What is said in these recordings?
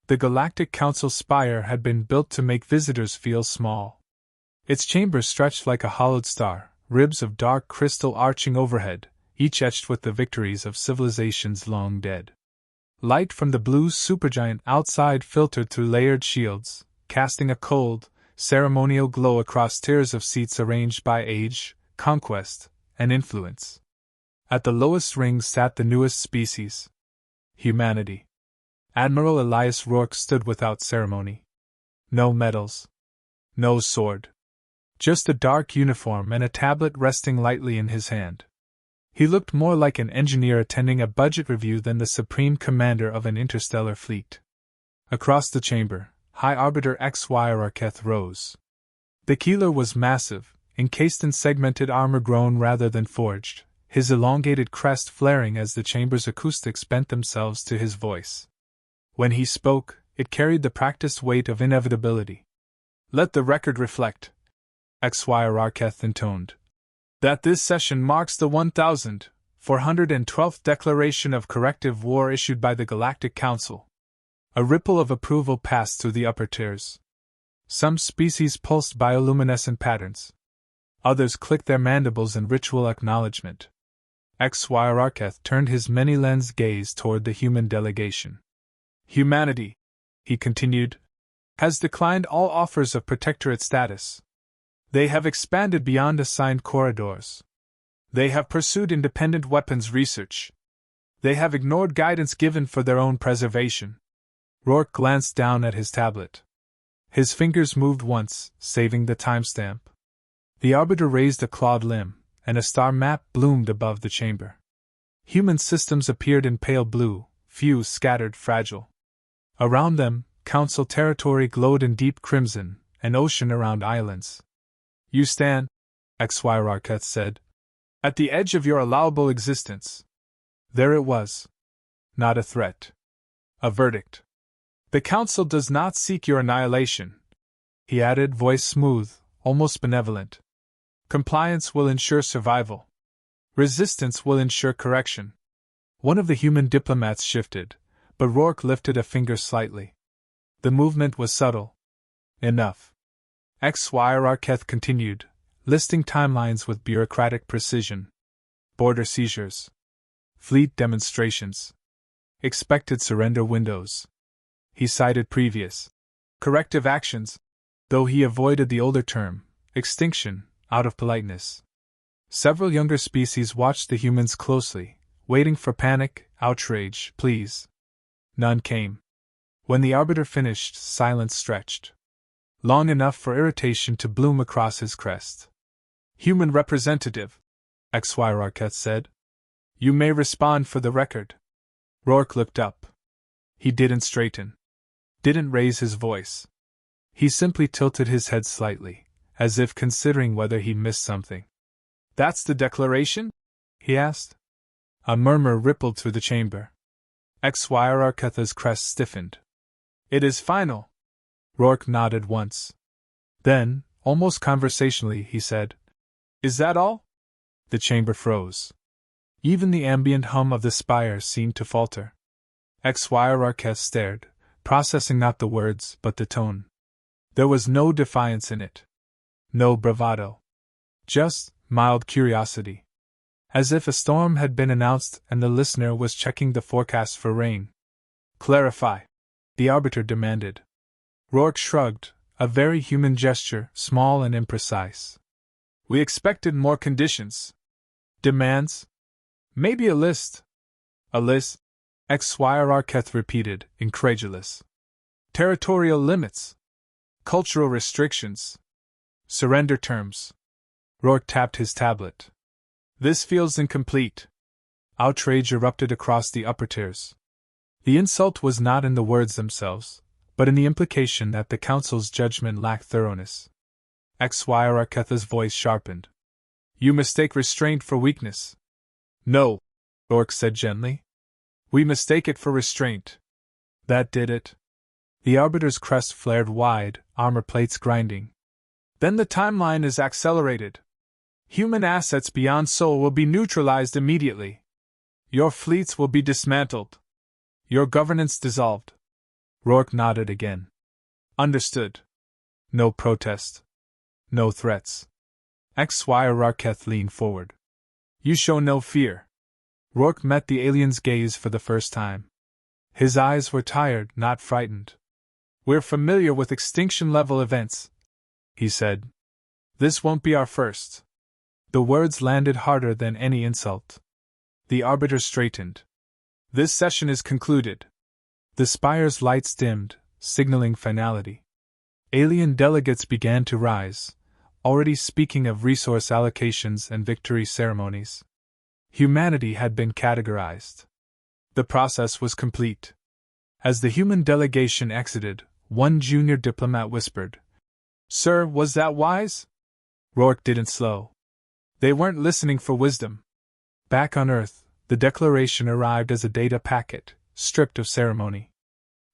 The Galactic Council spire had been built to make visitors feel small. Its chambers stretched like a hollowed star, ribs of dark crystal arching overhead, each etched with the victories of civilizations long dead. Light from the blue supergiant outside filtered through layered shields, casting a cold, ceremonial glow across tiers of seats arranged by age, conquest, and influence. At the lowest ring sat the newest species: humanity. Admiral Elias Rourke stood without ceremony. No medals. No sword. Just a dark uniform and a tablet resting lightly in his hand. He looked more like an engineer attending a budget review than the supreme commander of an interstellar fleet. Across the chamber, High Arbiter HFY Arketh rose. The Keeler was massive, encased in segmented armor grown rather than forged, his elongated crest flaring as the chamber's acoustics bent themselves to his voice. When he spoke, it carried the practiced weight of inevitability. "Let the record reflect," HFY Arketh intoned, "that this session marks the 1412th declaration of corrective war issued by the Galactic Council." A ripple of approval passed through the upper tiers. Some species pulsed bioluminescent patterns. Others clicked their mandibles in ritual acknowledgement. HFY Arketh turned his many-lensed gaze toward the human delegation. "Humanity," he continued, "has declined all offers of protectorate status. They have expanded beyond assigned corridors. They have pursued independent weapons research. They have ignored guidance given for their own preservation." Rourke glanced down at his tablet. His fingers moved once, saving the timestamp. The Arbiter raised a clawed limb, and a star map bloomed above the chamber. Human systems appeared in pale blue, few scattered fragile. Around them, Council territory glowed in deep crimson, an ocean around islands. "You stand," HFY Arketh said, "at the edge of your allowable existence." There it was. Not a threat. A verdict. "The Council does not seek your annihilation," he added, voice smooth, almost benevolent. "Compliance will ensure survival. Resistance will ensure correction." One of the human diplomats shifted, but Rourke lifted a finger slightly. The movement was subtle. "Enough." HFY Arketh continued, listing timelines with bureaucratic precision. Border seizures. Fleet demonstrations. Expected surrender windows. He cited previous corrective actions, though he avoided the older term, extinction, out of politeness. Several younger species watched the humans closely, waiting for panic, outrage, pleas. None came. When the Arbiter finished, silence stretched. Long enough for irritation to bloom across his crest. "Human representative," HFY Arketh said. "You may respond for the record." Rourke looked up. He didn't straighten. Didn't raise his voice. He simply tilted his head slightly, as if considering whether he missed something. "That's the declaration?" he asked. A murmur rippled through the chamber. HFY Arketh's crest stiffened. "It is final." Rourke nodded once. Then, almost conversationally, he said, "Is that all?" The chamber froze. Even the ambient hum of the spire seemed to falter. HFY Arketh stared, processing not the words but the tone. There was no defiance in it. No bravado. Just mild curiosity. As if a storm had been announced and the listener was checking the forecast for rain. "Clarify," the Arbiter demanded. Rourke shrugged, a very human gesture, small and imprecise. "We expected more conditions." "Demands?" "Maybe a list." "A list?" HFY Arketh repeated, incredulous. "Territorial limits. Cultural restrictions. Surrender terms." Rourke tapped his tablet. "This feels incomplete." Outrage erupted across the upper tiers. The insult was not in the words themselves, but in the implication that the Council's judgment lacked thoroughness. HFY Arketh's voice sharpened. "You mistake restraint for weakness." "No," Rourke said gently. "We mistake it for restraint." That did it. The Arbiter's crest flared wide, armor plates grinding. "Then the timeline is accelerated. Human assets beyond Sol will be neutralized immediately. Your fleets will be dismantled. Your governance dissolved." Rourke nodded again. Understood. No protest. No threats. XY Rarketh leaned forward. You show no fear. Rourke met the alien's gaze for the first time. His eyes were tired, not frightened. We're familiar with extinction-level events, he said. This won't be our first. The words landed harder than any insult. The arbiter straightened. This session is concluded. The spire's lights dimmed, signaling finality. Alien delegates began to rise, already speaking of resource allocations and victory ceremonies. Humanity had been categorized. The process was complete. As the human delegation exited, one junior diplomat whispered, Sir, was that wise? Rourke didn't slow. They weren't listening for wisdom. Back on Earth, the declaration arrived as a data packet, stripped of ceremony.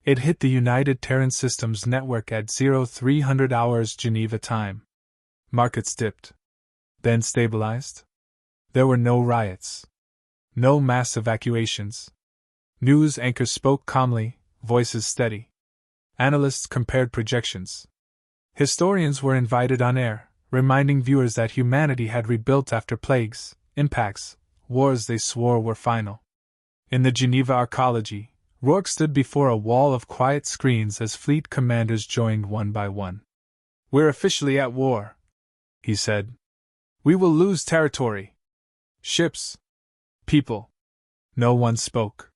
It hit the United Terran Systems network at 0300 hours Geneva time. Markets dipped. Then stabilized. There were no riots. No mass evacuations. News anchors spoke calmly, voices steady. Analysts compared projections. Historians were invited on air, reminding viewers that humanity had rebuilt after plagues, impacts, wars they swore were final. In the Geneva Arcology, Rourke stood before a wall of quiet screens as fleet commanders joined one by one. We're officially at war, he said. We will lose territory. Ships. People. No one spoke.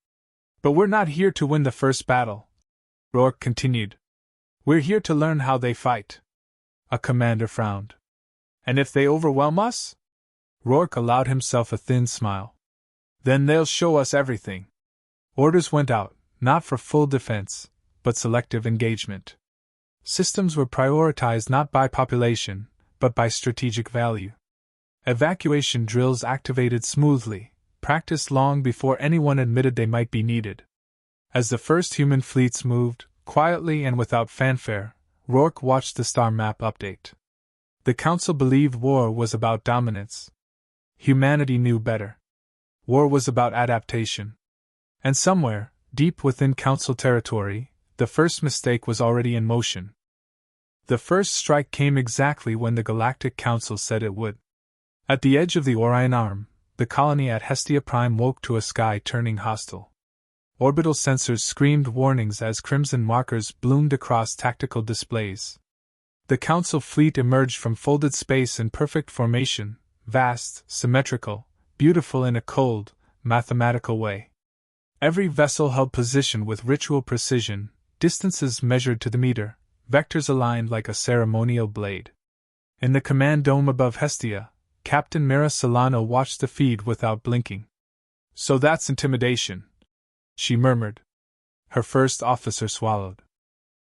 But we're not here to win the first battle, Rourke continued. We're here to learn how they fight. A commander frowned. And if they overwhelm us? Rourke allowed himself a thin smile. Then they'll show us everything. Orders went out, not for full defense, but selective engagement. Systems were prioritized not by population, but by strategic value. Evacuation drills activated smoothly, practiced long before anyone admitted they might be needed. As the first human fleets moved, quietly and without fanfare, Rourke watched the star map update. The Council believed war was about dominance. Humanity knew better. War was about adaptation. And somewhere, deep within Council territory, the first mistake was already in motion. The first strike came exactly when the Galactic Council said it would. At the edge of the Orion Arm, the colony at Hestia Prime woke to a sky turning hostile. Orbital sensors screamed warnings as crimson markers bloomed across tactical displays. The Council fleet emerged from folded space in perfect formation, vast, symmetrical, beautiful in a cold, mathematical way. Every vessel held position with ritual precision, distances measured to the meter, vectors aligned like a ceremonial blade. In the command dome above Hestia, Captain Mira Solano watched the feed without blinking. So that's intimidation, she murmured. Her first officer swallowed.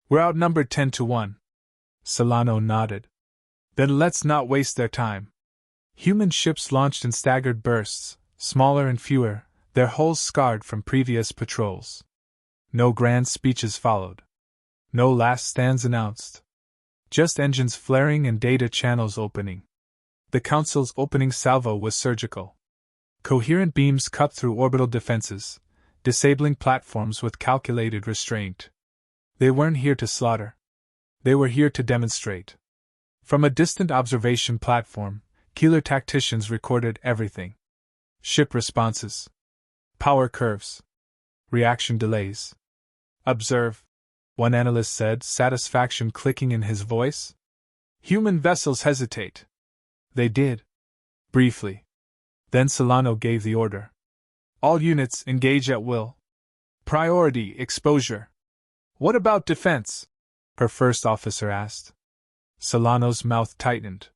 We're outnumbered 10-1. Solano nodded. Then let's not waste their time. Human ships launched in staggered bursts, smaller and fewer, their hulls scarred from previous patrols. No grand speeches followed. No last stands announced. Just engines flaring and data channels opening. The Council's opening salvo was surgical. Coherent beams cut through orbital defenses, disabling platforms with calculated restraint. They weren't here to slaughter. They were here to demonstrate. From a distant observation platform, Keeler tacticians recorded everything. Ship responses. Power curves. Reaction delays. Observe, one analyst said, satisfaction clicking in his voice. Human vessels hesitate. They did. Briefly. Then Solano gave the order. All units engage at will. Priority exposure. What about defense? Her first officer asked. Solano's mouth tightened.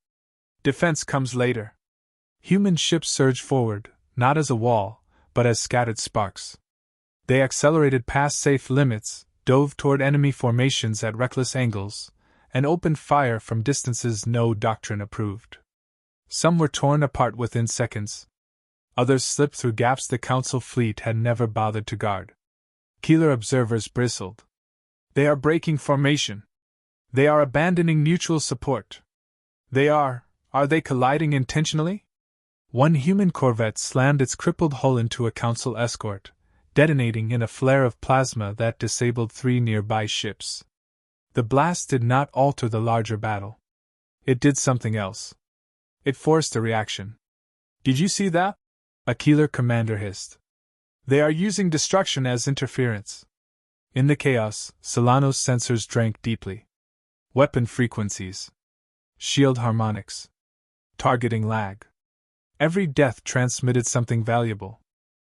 Defense comes later. Human ships surged forward, not as a wall, but as scattered sparks. They accelerated past safe limits, dove toward enemy formations at reckless angles, and opened fire from distances no doctrine approved. Some were torn apart within seconds. Others slipped through gaps the Council fleet had never bothered to guard. Keeler observers bristled. They are breaking formation. They are abandoning mutual support. Are they colliding intentionally? One human corvette slammed its crippled hull into a Council escort, detonating in a flare of plasma that disabled 3 nearby ships. The blast did not alter the larger battle. It did something else. It forced a reaction. "Did you see that?" a Keeler commander hissed. "They are using destruction as interference." In the chaos, Solano's sensors drank deeply. Weapon frequencies. Shield harmonics. Targeting lag. Every death transmitted something valuable.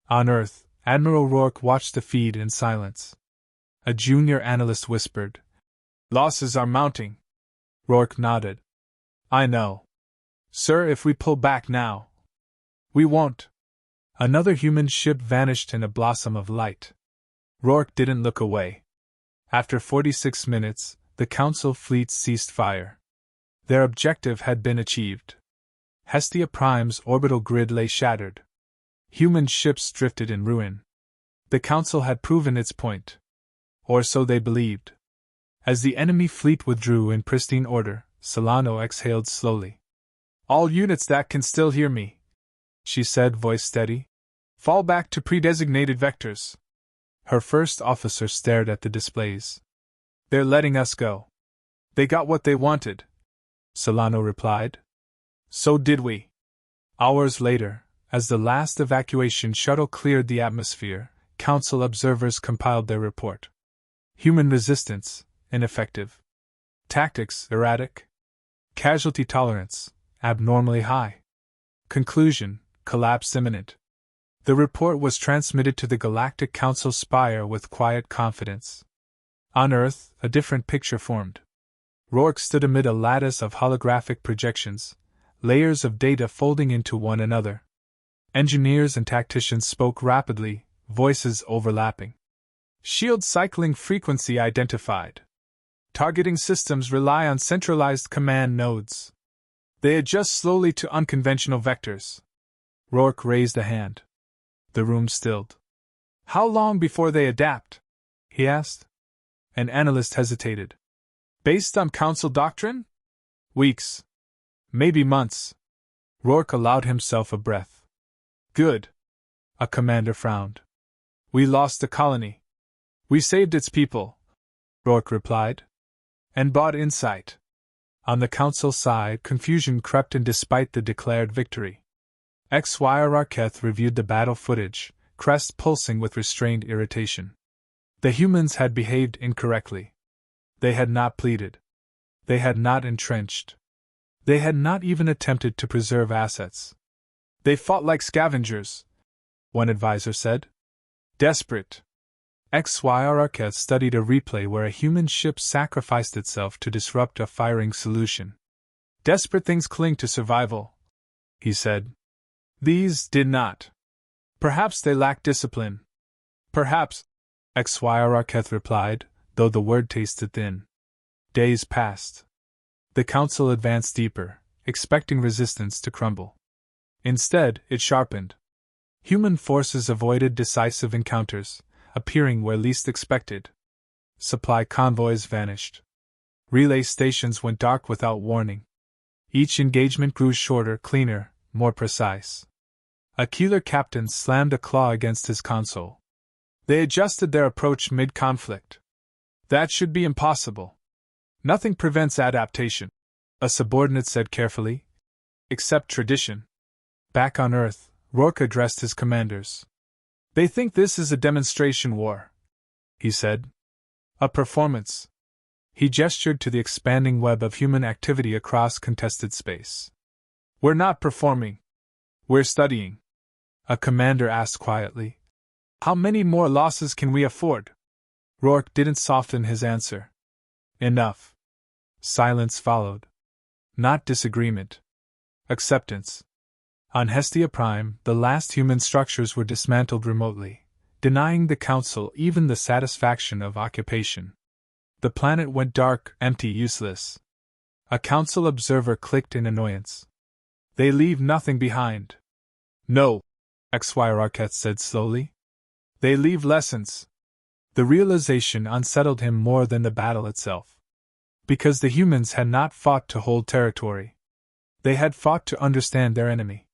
On Earth, Admiral Rourke watched the feed in silence. A junior analyst whispered, "Losses are mounting." Rourke nodded. "I know. Sir, if we pull back now." "We won't." Another human ship vanished in a blossom of light. Rourke didn't look away. After 46 minutes, the Council fleet ceased fire. Their objective had been achieved. Hestia Prime's orbital grid lay shattered. Human ships drifted in ruin. The Council had proven its point. Or so they believed. As the enemy fleet withdrew in pristine order, Solano exhaled slowly. "All units that can still hear me," she said, voice steady, "fall back to pre-designated vectors." Her first officer stared at the displays. "They're letting us go." "They got what they wanted," Solano replied. "So did we." Hours later, as the last evacuation shuttle cleared the atmosphere, Council observers compiled their report. Human resistance, ineffective. Tactics, erratic. Casualty tolerance, abnormally high. Conclusion, collapse imminent. The report was transmitted to the Galactic Council spire with quiet confidence. On Earth, a different picture formed. Rourke stood amid a lattice of holographic projections, layers of data folding into one another. Engineers and tacticians spoke rapidly, voices overlapping. "Shield cycling frequency identified. Targeting systems rely on centralized command nodes. They adjust slowly to unconventional vectors." Rourke raised a hand. The room stilled. "How long before they adapt?" he asked. An analyst hesitated. "Based on Council doctrine? Weeks. Maybe months." Rourke allowed himself a breath. "Good." A commander frowned. "We lost the colony. We saved its people," Rourke replied. "And bought insight." On the Council side, confusion crept in despite the declared victory. HFY Raketh reviewed the battle footage, crest pulsing with restrained irritation. The humans had behaved incorrectly. They had not pleaded. They had not entrenched. They had not even attempted to preserve assets. "They fought like scavengers," one advisor said. "Desperate." HFY Raketh studied a replay where a human ship sacrificed itself to disrupt a firing solution. "Desperate things cling to survival," he said. "These did not. Perhaps they lack discipline." "Perhaps," HFY Raketh replied, though the word tasted thin. Days passed. The Council advanced deeper, expecting resistance to crumble. Instead, it sharpened. Human forces avoided decisive encounters, appearing where least expected. Supply convoys vanished. Relay stations went dark without warning. Each engagement grew shorter, cleaner, more precise. A Keeler captain slammed a claw against his console. "They adjusted their approach mid-conflict. That should be impossible." "Nothing prevents adaptation," a subordinate said carefully. "Except tradition." Back on Earth, Rourke addressed his commanders. "They think this is a demonstration war," he said. "A performance." He gestured to the expanding web of human activity across contested space. "We're not performing. We're studying." A commander asked quietly, "How many more losses can we afford?" Rourke didn't soften his answer. "Enough." Silence followed. Not disagreement. Acceptance. On Hestia Prime, the last human structures were dismantled remotely, denying the Council even the satisfaction of occupation. The planet went dark, empty, useless. A Council observer clicked in annoyance. "They leave nothing behind." "No," HFY Raketh said slowly. "They leave lessons." The realization unsettled him more than the battle itself. Because the humans had not fought to hold territory. They had fought to understand their enemy.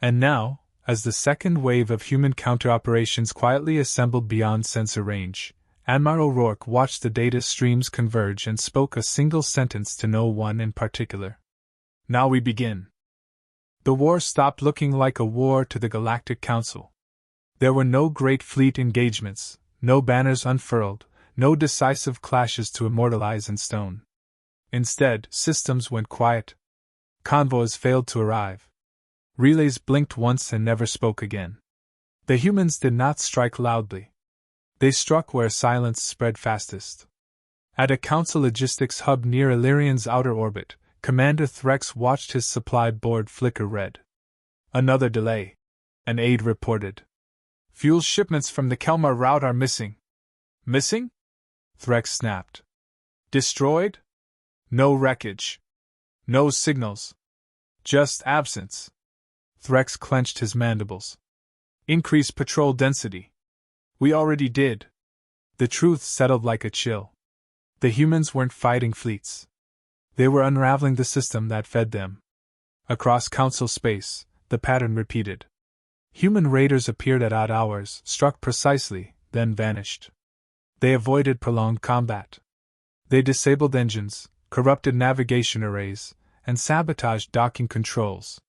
And now, As the second wave of human counter-operations quietly assembled beyond sensor range, Admiral Rourke watched the data streams converge and spoke a single sentence to no one in particular. "Now we begin." The war stopped looking like a war to the Galactic Council. There were no great fleet engagements, no banners unfurled, no decisive clashes to immortalize in stone. Instead, systems went quiet. Convoys failed to arrive. Relays blinked once and never spoke again. The humans did not strike loudly. They struck where silence spread fastest. At a Council logistics hub near Illyrian's outer orbit, Commander Threx watched his supply board flicker red. "Another delay," an aide reported. "Fuel shipments from the Kelmar route are missing." "Missing?" Threx snapped. "Destroyed? No wreckage. No signals. Just absence." Threx clenched his mandibles. "Increase patrol density." "We already did." The truth settled like a chill. The humans weren't fighting fleets. They were unraveling the system that fed them. Across Council space, the pattern repeated. Human raiders appeared at odd hours, struck precisely, then vanished. They avoided prolonged combat. They disabled engines, corrupted navigation arrays, and sabotaged docking controls.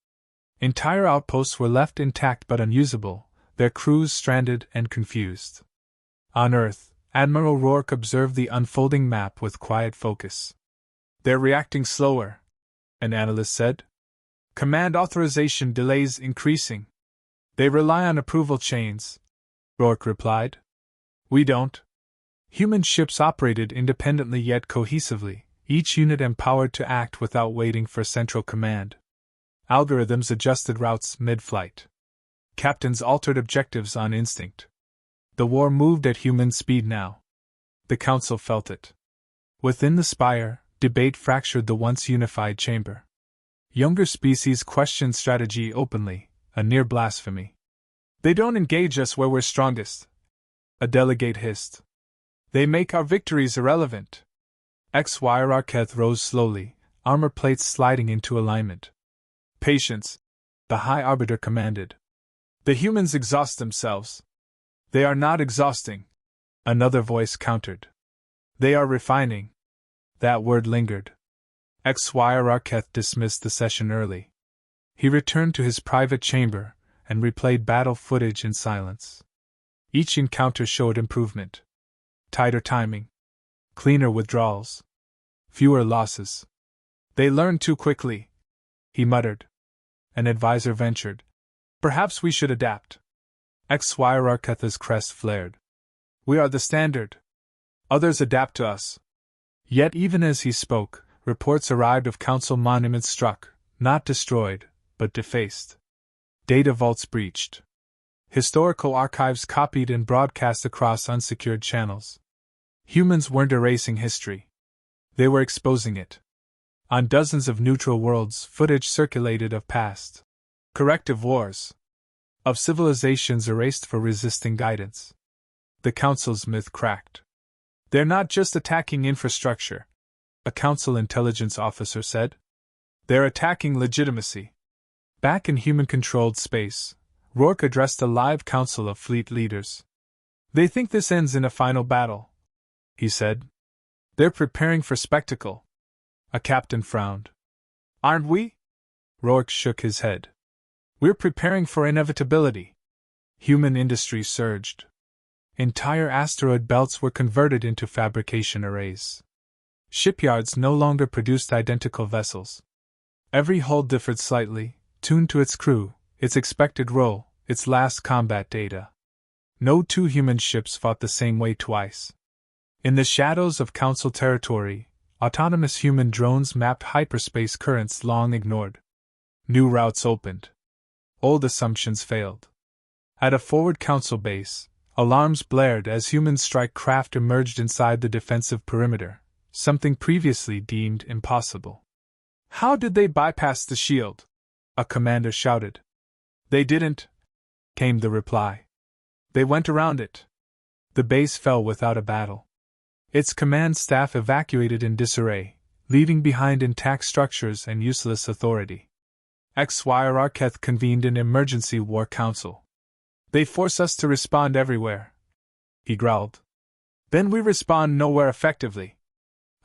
Entire outposts were left intact but unusable, their crews stranded and confused. On Earth, Admiral Rourke observed the unfolding map with quiet focus. "They're reacting slower," an analyst said. "Command authorization delays increasing." "They rely on approval chains," Rourke replied. "We don't." Human ships operated independently yet cohesively, each unit empowered to act without waiting for central command. Algorithms adjusted routes mid-flight. Captains altered objectives on instinct. The war moved at human speed now. The Council felt it. Within the spire, debate fractured the once unified chamber. Younger species questioned strategy openly, a near blasphemy. "They don't engage us where we're strongest," a delegate hissed. "They make our victories irrelevant." HFY Raketh rose slowly, armor plates sliding into alignment. "Patience," the High Arbiter commanded. "The humans exhaust themselves." "They are not exhausting," another voice countered. "They are refining." That word lingered. HFY Raketh dismissed the session early. He returned to his private chamber and replayed battle footage in silence. Each encounter showed improvement. Tighter timing. Cleaner withdrawals. Fewer losses. "They learn too quickly," he muttered. An advisor ventured. "Perhaps we should adapt." HFY Raketh's crest flared. "We are the standard. Others adapt to us." Yet even as he spoke, reports arrived of Council monuments struck, not destroyed, but defaced. Data vaults breached. Historical archives copied and broadcast across unsecured channels. Humans weren't erasing history. They were exposing it. On dozens of neutral worlds, footage circulated of past corrective wars, of civilizations erased for resisting guidance. The Council's myth cracked. "They're not just attacking infrastructure," a Council intelligence officer said. "They're attacking legitimacy." Back in human-controlled space, Rourke addressed a live council of fleet leaders. "They think this ends in a final battle," he said. "They're preparing for spectacle." A captain frowned. "Aren't we?" Rourke shook his head. "We're preparing for inevitability." Human industry surged. Entire asteroid belts were converted into fabrication arrays. Shipyards no longer produced identical vessels. Every hull differed slightly, tuned to its crew, its expected role, its last combat data. No two human ships fought the same way twice. In the shadows of Council territory, autonomous human drones mapped hyperspace currents long ignored. New routes opened. Old assumptions failed. At a forward Council base, alarms blared as human strike craft emerged inside the defensive perimeter, something previously deemed impossible. "How did they bypass the shield?" a commander shouted. "They didn't," came the reply. "They went around it." The base fell without a battle. Its command staff evacuated in disarray, leaving behind intact structures and useless authority. HFY convened an emergency war council. They force us to respond everywhere, he growled. Then we respond nowhere effectively,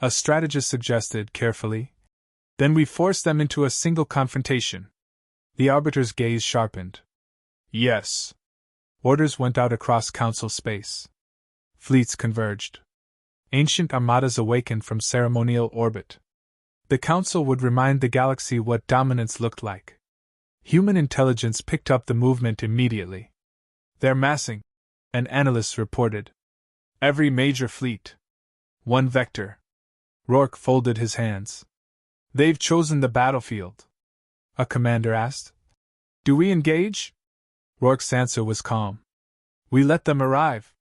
a strategist suggested carefully. Then we force them into a single confrontation. The arbiter's gaze sharpened. Yes. Orders went out across council space. Fleets converged. Ancient armadas awakened from ceremonial orbit. The council would remind the galaxy what dominance looked like. Human intelligence picked up the movement immediately. They're massing, an analyst reported. Every major fleet. One vector. Rourke folded his hands. They've chosen the battlefield. A commander asked. Do we engage? Rourke's answer was calm. We let them arrive.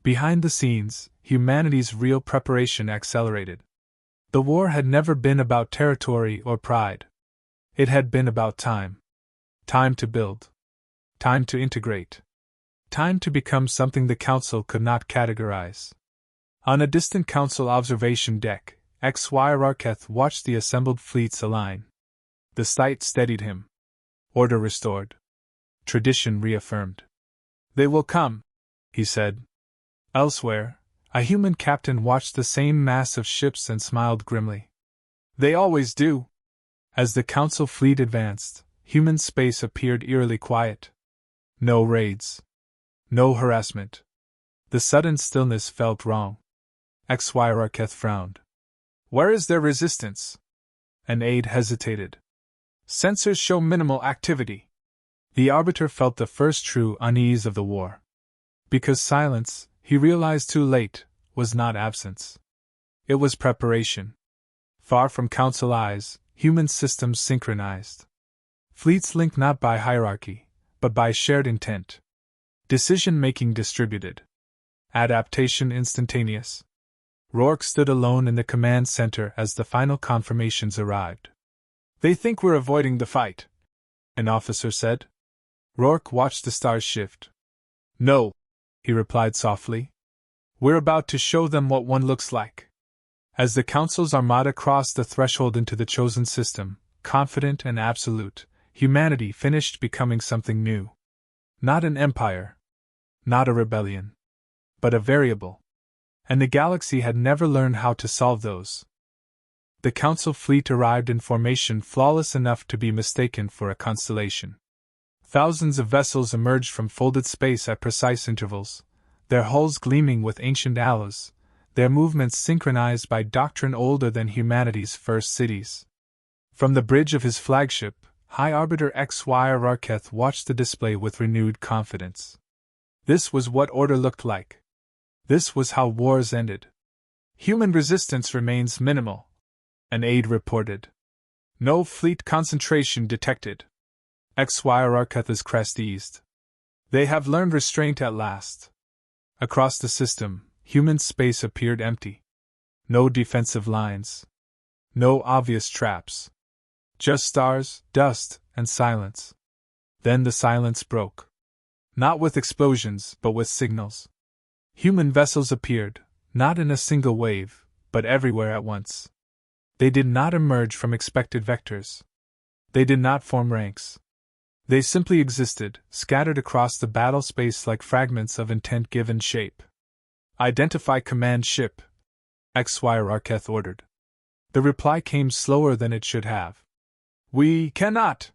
Behind the scenes, humanity's real preparation accelerated. The war had never been about territory or pride. It had been about time. Time to build. Time to integrate. Time to become something the Council could not categorize. On a distant Council observation deck, HFY watched the assembled fleets align. The sight steadied him. Order restored. Tradition reaffirmed. They will come, he said. Elsewhere, a human captain watched the same mass of ships and smiled grimly. They always do. As the Council fleet advanced, human space appeared eerily quiet. No raids. No harassment. The sudden stillness felt wrong. HFY frowned. Where is their resistance? An aide hesitated. Sensors show minimal activity. The Arbiter felt the first true unease of the war. Because silence, he realized too late, was not absence. It was preparation. Far from Council eyes, human systems synchronized. Fleets linked not by hierarchy, but by shared intent. Decision-making distributed. Adaptation instantaneous. Rourke stood alone in the command center as the final confirmations arrived. They think we're avoiding the fight, an officer said. Rourke watched the stars shift. No, he replied softly. We're about to show them what one looks like. As the Council's armada crossed the threshold into the chosen system, confident and absolute, humanity finished becoming something new. Not an empire. Not a rebellion. But a variable. And the galaxy had never learned how to solve those. The Council fleet arrived in formation flawless enough to be mistaken for a constellation. Thousands of vessels emerged from folded space at precise intervals, their hulls gleaming with ancient alloys, their movements synchronized by doctrine older than humanity's first cities. From the bridge of his flagship, High Arbiter HFY watched the display with renewed confidence. This was what order looked like. This was how wars ended. Human resistance remains minimal, an aide reported. No fleet concentration detected. HFY's crest eased. They have learned restraint at last. Across the system, human space appeared empty. No defensive lines. No obvious traps. Just stars, dust, and silence. Then the silence broke. Not with explosions, but with signals. Human vessels appeared, not in a single wave, but everywhere at once. They did not emerge from expected vectors. They did not form ranks. They simply existed, scattered across the battle space like fragments of intent given shape. Identify command ship, HFY ordered. The reply came slower than it should have. We cannot.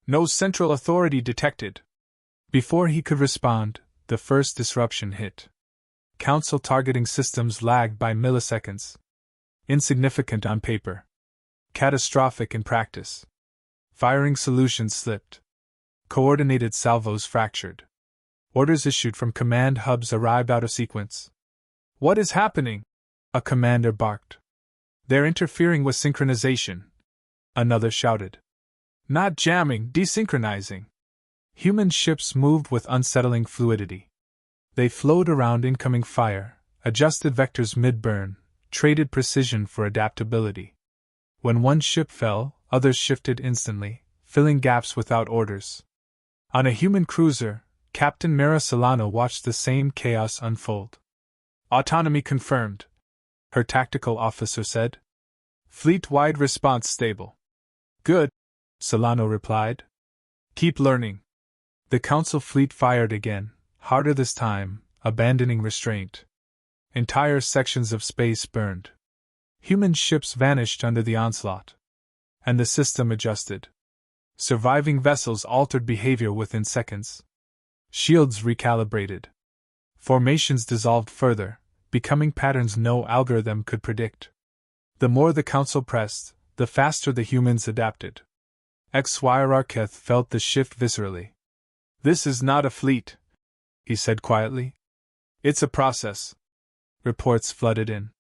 No central authority detected. Before he could respond, the first disruption hit. Council targeting systems lagged by milliseconds. Insignificant on paper. Catastrophic in practice. Firing solutions slipped. Coordinated salvos fractured. Orders issued from command hubs arrived out of sequence. What is happening? A commander barked. They're interfering with synchronization. Another shouted. Not jamming, desynchronizing. Human ships moved with unsettling fluidity. They flowed around incoming fire, adjusted vectors mid-burn, traded precision for adaptability. When one ship fell, others shifted instantly, filling gaps without orders. On a human cruiser, Captain Mara Solano watched the same chaos unfold. Autonomy confirmed, her tactical officer said. Fleet-wide response stable. Good. Solano replied. Keep learning. The Council fleet fired again, harder this time, abandoning restraint. Entire sections of space burned. Human ships vanished under the onslaught. And the system adjusted. Surviving vessels altered behavior within seconds. Shields recalibrated. Formations dissolved further, becoming patterns no algorithm could predict. The more the Council pressed, the faster the humans adapted. Xyrarketh felt the shift viscerally. This is not a fleet, he said quietly. It's a process. Reports flooded in.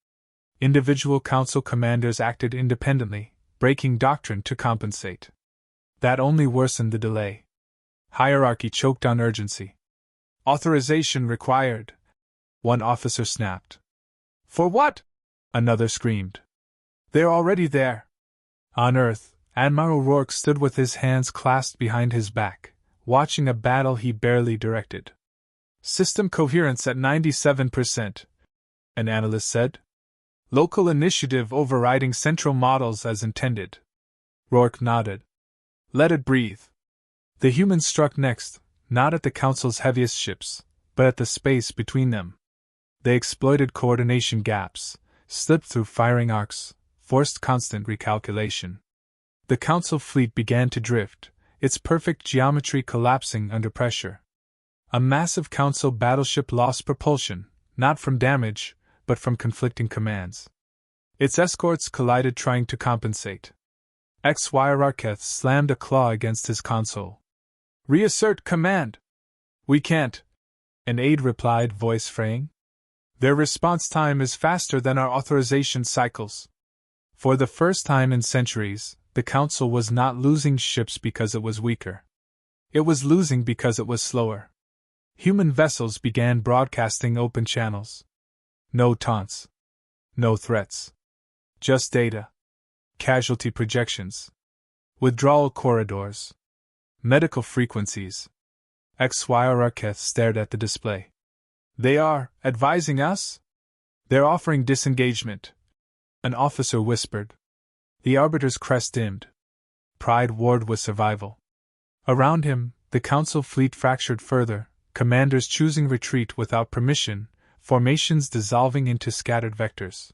Individual Council commanders acted independently, breaking doctrine to compensate. That only worsened the delay. Hierarchy choked on urgency. Authorization required, one officer snapped. For what? Another screamed. They're already there. On Earth, Admiral Rourke stood with his hands clasped behind his back, watching a battle he barely directed. System coherence at 97%, an analyst said. Local initiative overriding central models as intended. Rourke nodded. Let it breathe. The humans struck next, not at the Council's heaviest ships, but at the space between them. They exploited coordination gaps, slipped through firing arcs, forced constant recalculation. The Council fleet began to drift, its perfect geometry collapsing under pressure. A massive Council battleship lost propulsion, not from damage, but from conflicting commands. Its escorts collided trying to compensate. Xyrarketh slammed a claw against his console. Reassert command! We can't, an aide replied, voice fraying. Their response time is faster than our authorization cycles. For the first time in centuries, the Council was not losing ships because it was weaker. It was losing because it was slower. Human vessels began broadcasting open channels. No taunts. No threats. Just data. Casualty projections. Withdrawal corridors. Medical frequencies. Xyrarketh stared at the display. They are advising us? They're offering disengagement, an officer whispered. The Arbiter's crest dimmed. Pride warred with survival. Around him, the Council fleet fractured further, commanders choosing retreat without permission, formations dissolving into scattered vectors.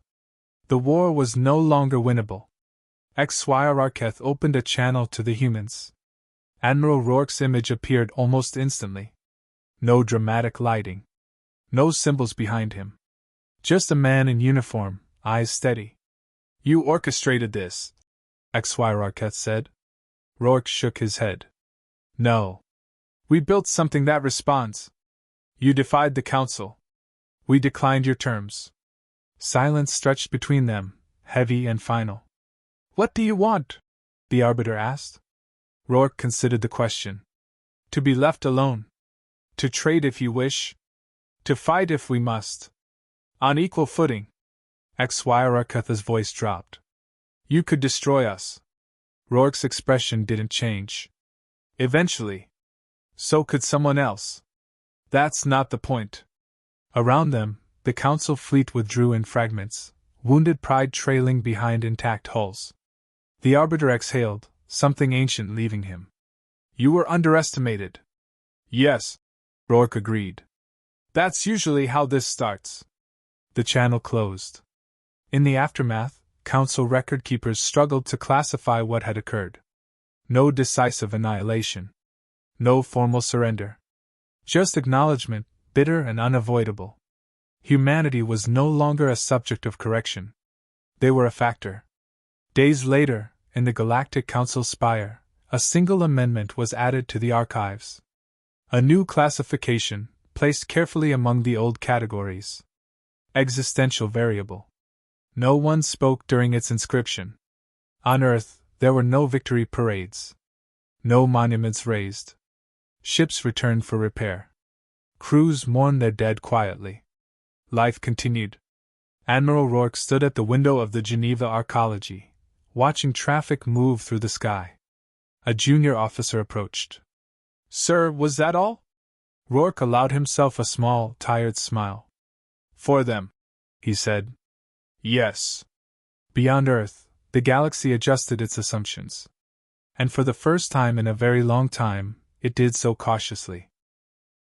The war was no longer winnable. Xyrarketh opened a channel to the humans. Admiral Rourke's image appeared almost instantly. No dramatic lighting. No symbols behind him. Just a man in uniform, eyes steady. You orchestrated this, Xyrarketh said. Rourke shook his head. No. We built something that responds. You defied the Council. We declined your terms. Silence stretched between them, heavy and final. What do you want? The Arbiter asked. Rourke considered the question. To be left alone. To trade if you wish. To fight if we must. On equal footing. Xyrarketh's voice dropped. You could destroy us. Rourke's expression didn't change. Eventually. So could someone else. That's not the point. Around them, the Council fleet withdrew in fragments, wounded pride trailing behind intact hulls. The Arbiter exhaled, something ancient leaving him. You were underestimated. Yes, Rourke agreed. That's usually how this starts. The channel closed. In the aftermath, Council record keepers struggled to classify what had occurred. No decisive annihilation. No formal surrender. Just acknowledgement, bitter and unavoidable. Humanity was no longer a subject of correction. They were a factor. Days later, in the Galactic Council spire, a single amendment was added to the archives. A new classification, placed carefully among the old categories. Existential variable. No one spoke during its inscription. On Earth, there were no victory parades. No monuments raised. Ships returned for repair. Crews mourned their dead quietly. Life continued. Admiral Rourke stood at the window of the Geneva Arcology, watching traffic move through the sky. A junior officer approached. Sir, was that all? Rourke allowed himself a small, tired smile. For them, he said. Yes. Beyond Earth, the galaxy adjusted its assumptions. And for the first time in a very long time, it did so cautiously.